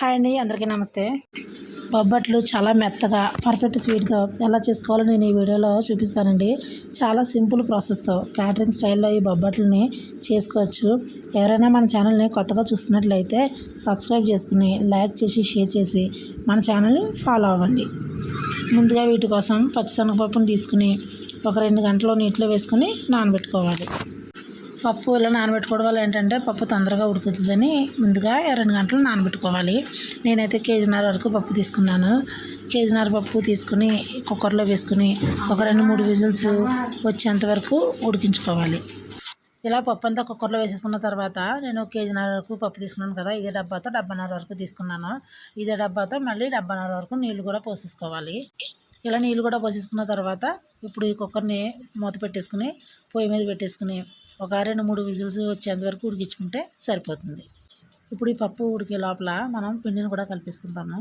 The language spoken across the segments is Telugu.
హాయ్ అండి, అందరికీ నమస్తే. బొబ్బట్లు చాలా మెత్తగా పర్ఫెక్ట్ స్వీట్తో ఎలా చేసుకోవాలో నేను ఈ వీడియోలో చూపిస్తానండి. చాలా సింపుల్ ప్రాసెస్తో క్యాటరింగ్ స్టైల్లో ఈ బొబ్బట్లని చేసుకోవచ్చు. ఎవరైనా మన ఛానల్ని కొత్తగా చూస్తున్నట్లయితే సబ్స్క్రైబ్ చేసుకుని లైక్ చేసి షేర్ చేసి మన ఛానల్ని ఫాలో అవ్వండి. ముందుగా వీటి కోసం పచ్చిశనగపప్పును తీసుకుని ఒక 2 గంటలు నీటిలో వేసుకుని నానబెట్టుకోవాలి. పప్పు ఇలా నానబెట్టుకోవడం వల్ల ఏంటంటే పప్పు తొందరగా ఉడుకుతుందని ముందుగా 2 గంటలు నానబెట్టుకోవాలి. నేనైతే కేజీన్నర వరకు పప్పు తీసుకున్నాను. కేజీన్నర పప్పు తీసుకుని కుక్కర్లో వేసుకుని ఒక 2-3 విజిల్స్ వచ్చేంత వరకు ఉడికించుకోవాలి. ఇలా పప్పు అంతా కుక్కర్లో వేసేసుకున్న తర్వాత నేను కేజీన్నర వరకు పప్పు తీసుకున్నాను కదా, ఇదే డబ్బాతో 70 వరకు తీసుకున్నాను. ఇదే డబ్బాతో మళ్ళీ 70 వరకు నీళ్లు కూడా పోసేసుకోవాలి. ఇలా నీళ్ళు కూడా పోసేసుకున్న తర్వాత ఇప్పుడు ఈ కుక్కర్ని మూత పెట్టేసుకుని పొయ్యి మీద పెట్టేసుకుని ఒక 2-3 విజిల్స్ వచ్చేంత వరకు ఉడికించుకుంటే సరిపోతుంది. ఇప్పుడు ఈ పప్పు ఉడికే లోపల మనం పిండిని కూడా కలిపేసుకుంటాము.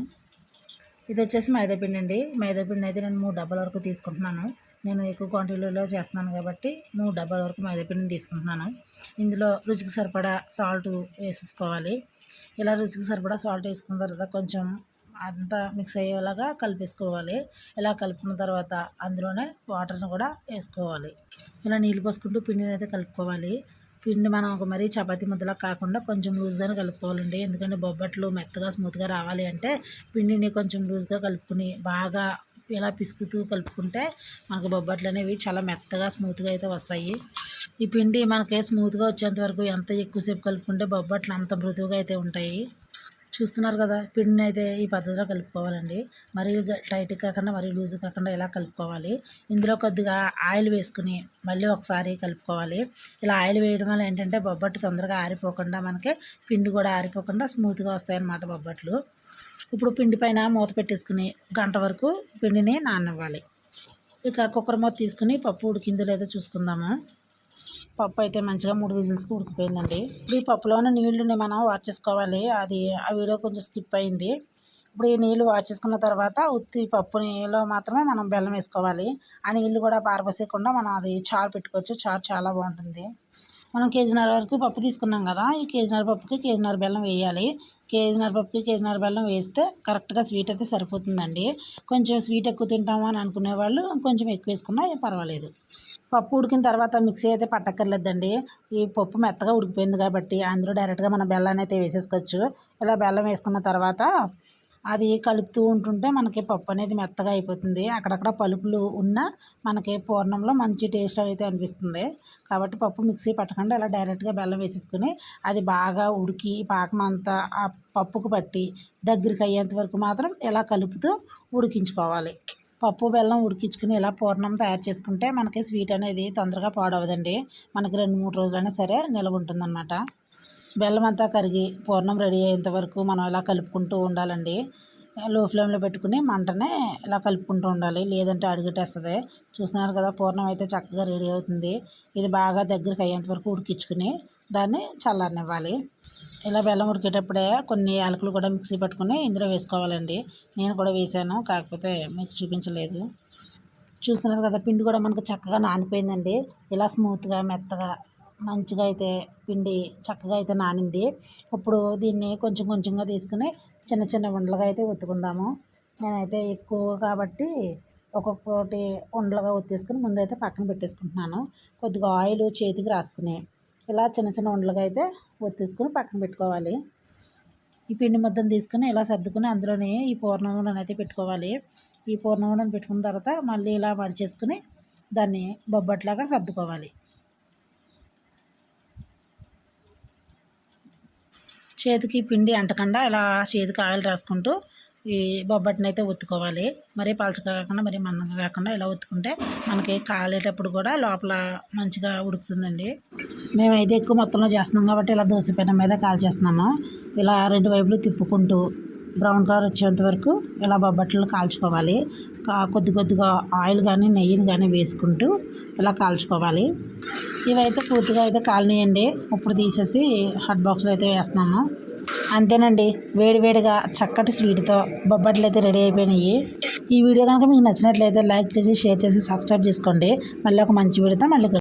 ఇది వచ్చేసి మైదాపిండి అండి. మైదాపిండి అయితే నేను 3 డబ్బాల వరకు తీసుకుంటున్నాను. నేను ఎక్కువ క్వాంటిటీలో చేస్తున్నాను కాబట్టి 3 డబ్బాల వరకు మైదాపిండిని తీసుకుంటున్నాను. ఇందులో రుచికి సరిపడా సాల్ట్ వేసేసుకోవాలి. ఇలా రుచికి సరిపడా సాల్ట్ వేసుకున్న తర్వాత కొంచెం అంతా మిక్స్ అయ్యేలాగా కలిపేసుకోవాలి. ఇలా కలుపుకున్న తర్వాత అందులోనే వాటర్ని కూడా వేసుకోవాలి. ఇలా నీళ్ళు పోసుకుంటూ పిండిని అయితే కలుపుకోవాలి. పిండి మనం ఒక మరీ చపాతీ ముద్దలా కాకుండా కొంచెం లూజ్గానే కలుపుకోవాలండి. ఎందుకంటే బొబ్బట్లు మెత్తగా స్మూత్గా రావాలి అంటే పిండిని కొంచెం లూజ్గా కలుపుకుని బాగా ఇలా పిసుకుతూ కలుపుకుంటే మనకు బొబ్బట్లు అనేవి చాలా మెత్తగా స్మూత్గా అయితే వస్తాయి. ఈ పిండి మనకి స్మూత్గా వచ్చేంత వరకు ఎంత ఎక్కువసేపు కలుపుకుంటే బొబ్బట్లు అంత మృదువుగా అయితే ఉంటాయి. చూస్తున్నారు కదా, పిండిని అయితే ఈ పద్ధతిలో కలుపుకోవాలండి. మరీ టైట్ కాకుండా మరీ లూజ్ కాకుండా ఇలా కలుపుకోవాలి. ఇందులో కొద్దిగా ఆయిల్ వేసుకుని మళ్ళీ ఒకసారి కలుపుకోవాలి. ఇలా ఆయిల్ వేయడం వల్ల ఏంటంటే బొబ్బట్లు తొందరగా ఆరిపోకుండా మనకి పిండి కూడా ఆరిపోకుండా స్మూత్గా వస్తాయన్నమాట బొబ్బట్లు. ఇప్పుడు పిండి పైన మూత పెట్టేసుకుని గంట వరకు పిండిని నాననివ్వాలి. ఇక కుక్కర్ మూత తీసుకుని పప్పు ఉడికిందో లేదో చూసుకుందాము. పప్పు అయితే మంచిగా 3 విజిల్స్కి ఉడికిపోయిందండి. ఈ పప్పులోనే నీళ్ళని మనం వాష్ చేసుకోవాలి. ఆ వీడియో కొంచెం స్కిప్ అయింది. ఇప్పుడు ఈ నీళ్ళు వాష్ చేసుకున్న తర్వాత ఉత్తి పప్పు నీళ్ళలో మాత్రమే మనం బెల్లం వేసుకోవాలి. ఆ నీళ్ళు కూడా పారబోసేయకుండా మనం అది చారు పెట్టుకోవచ్చు. చారు చాలా బాగుంటుంది. మనం కేజీన్నర వరకు పప్పు తీసుకున్నాం కదా, ఈ కేజీన్నర పప్పుకి కేజీన్నర బెల్లం వేయాలి. కేజీన్నర పప్పుకి కేజీన్నర బెల్లం వేస్తే కరెక్ట్గా స్వీట్ అయితే సరిపోతుందండి. కొంచెం స్వీట్ ఎక్కువ తింటాము అని అనుకునే వాళ్ళు కొంచెం ఎక్కువ వేసుకున్నా పర్వాలేదు. పప్పు ఉడికిన తర్వాత మిక్సీ అయితే పట్టక్కర్లేదండి. ఈ పప్పు మెత్తగా ఉడికిపోయింది కాబట్టి అందులో డైరెక్ట్గా మనం బెల్లాన్ని అయితే వేసేసుకోవచ్చు. ఇలా బెల్లం వేసుకున్న తర్వాత అది కలుపుతూ ఉంటుంటే మనకి పప్పు అనేది మెత్తగా అయిపోతుంది. అక్కడక్కడ పలుకులు ఉన్నా మనకి పూర్ణంలో మంచి టేస్ట్ అయితే అనిపిస్తుంది. కాబట్టి పప్పు మిక్సీ పట్టకుండా ఇలా డైరెక్ట్గా బెల్లం వేసేసుకుని అది బాగా ఉడికి పాకం అంతా ఆ పప్పుకు పట్టి దగ్గరికి అయ్యేంత వరకు మాత్రం ఇలా కలుపుతూ ఉడికించుకోవాలి. పప్పు బెల్లం ఉడికించుకుని ఇలా పూర్ణం తయారు చేసుకుంటే మనకి స్వీట్ అనేది తొందరగా పాడవదండి. మనకి 2-3 రోజులైనా సరే నిల్వ ఉంటుందన్నమాట. బెల్లం అంతా కరిగి పూర్ణం రెడీ అయ్యేంత వరకు మనం ఇలా కలుపుకుంటూ ఉండాలండి. లో ఫ్లేమ్లో పెట్టుకుని మంటనే ఇలా కలుపుకుంటూ ఉండాలి, లేదంటే అడుగటేస్తుంది. చూస్తున్నారు కదా, పూర్ణం అయితే చక్కగా రెడీ అవుతుంది. ఇది బాగా దగ్గరికి అయ్యేంత వరకు ఉడికించుకుని దాన్ని చల్లారనివ్వాలి. ఇలా బెల్లం ఉడికేటప్పుడే కొన్ని యాలకులు కూడా మిక్సీ పట్టుకుని ఇందులో వేసుకోవాలండి. నేను కూడా వేసాను, కాకపోతే మీకు చూపించలేదు. చూస్తున్నారు కదా, పిండి కూడా మనకు చక్కగా నానిపోయిందండి. ఇలా స్మూత్గా మెత్తగా మంచిగా అయితే పిండి చక్కగా అయితే నానింది. ఇప్పుడు దీన్ని కొంచెం కొంచెంగా తీసుకుని చిన్న చిన్న ఉండలుగా అయితే ఒత్తుకుందాము. నేనైతే ఎక్కువ కాబట్టి ఒక్కొక్కటి ఉండలుగా ఒత్తేసుకుని ముందైతే పక్కన పెట్టేసుకుంటున్నాను. కొద్దిగా ఆయిల్ చేతికి రాసుకుని ఇలా చిన్న చిన్న ఉండలుగా అయితే ఒత్తేసుకుని పక్కన పెట్టుకోవాలి. ఈ పిండి ముద్దను తీసుకుని ఇలా సర్దుకుని అందులోనే ఈ పూర్ణం ఉండను అయితే పెట్టుకోవాలి. ఈ పూర్ణం ఉండను పెట్టుకున్న తర్వాత మళ్ళీ ఇలా మడిచేసుకుని దాన్ని బొబ్బట్లాగా సర్దుకోవాలి. చేతికి పిండి అంటకుండా ఇలా చేతికి ఆయిల్ రాసుకుంటూ ఈ బొబ్బట్ని అయితే ఒత్తుకోవాలి. మరీ పలచగా కాకుండా మరీ మందంగా కాకుండా ఇలా ఒత్తుకుంటే మనకి కాలేటప్పుడు కూడా లోపల మంచిగా ఉడుకుతుందండి. మేమైతే ఎక్కువ మొత్తంలో చేస్తున్నాం కాబట్టి ఇలా దోశ పెనం మీద కాల్చేస్తున్నాము. ఇలా 2 వైపులు తిప్పుకుంటూ బ్రౌన్ కలర్ వచ్చేంత వరకు ఇలా బొబ్బట్లు కాల్చుకోవాలి. కొద్ది కొద్దిగా ఆయిల్ కానీ నెయ్యిని కానీ వేసుకుంటూ ఇలా కాల్చుకోవాలి. ఇవైతే పూర్తిగా అయితే కాలనీయండి. ఇప్పుడు తీసేసి హాట్ బాక్స్లో అయితే వేస్తున్నాము. అంతేనండి, వేడివేడిగా చక్కటి స్వీట్తో బొబ్బట్లు అయితే రెడీ అయిపోయినాయి. ఈ వీడియో కనుక మీకు నచ్చినట్లయితే లైక్ చేసి షేర్ చేసి సబ్స్క్రైబ్ చేసుకోండి. మళ్ళీ ఒక మంచి వీడియోతో మళ్ళీ